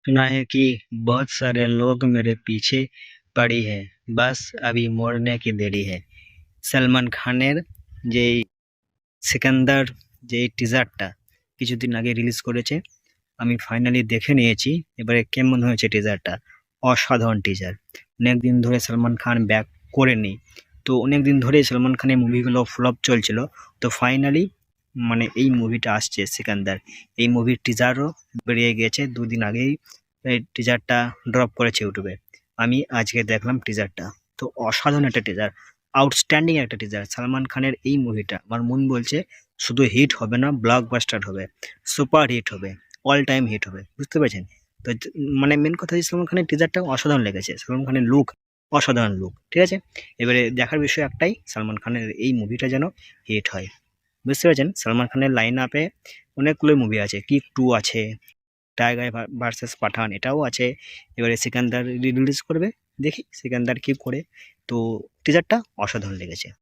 सुना है कि बहुत सारे लोग मेरे पीछे पड़ी है, बस अभी মরনে की দেরি है। সালমান খানের যেই সিকান্দার যেই টিজারটা কিছুদিন আগে রিলিজ করেছে, আমি ফাইনালি দেখে নিয়েছি। এবারে কেমন হয়েছে টিজারটা? অসাধারণ টিজার। অনেকদিন ধরে সালমান খান ব্যাক করেনি, তো অনেকদিন ধরেই সালমান খানের মুভিগুলো ফ্লপ চলছিল। তো ফাইনালি মানে এই মুভিটা আসছে সিকান্দার, এই মুভির টিজারও বেরিয়ে গেছে দুদিন আগেই। এই টিজারটা ড্রপ করেছে ইউটিউবে, আমি আজকে দেখলাম টিজারটা। তো অসাধারণ একটা টিজার, আউটস্ট্যান্ডিং একটা টিজার। সালমান খানের এই মুভিটা আমার মন বলছে শুধু হিট হবে না, ব্লকবাস্টার হবে, সুপার হিট হবে, অল টাইম হিট হবে, বুঝতে পেরেছেন? তো মানে মেন কথা হচ্ছে সালমান খানের টিজারটা অসাধারণ লেগেছে, সালমান খানের লুক অসাধারণ লুক, ঠিক আছে? এবারে দেখার বিষয় একটাই, সালমান খানের এই মুভিটা যেন হিট হয়, বুঝতে পেরেছেন? সালমান খানের লাইন আপে অনেকগুলো মুভি আছে, কিক 2 আছে, টাইগার ভার্সেস পাঠান এটাও আছে। এবারে সিকান্দার রিলিজ করবে, দেখি সিকান্দার কি করে। তো টিজারটা অসাধারণ লেগেছে।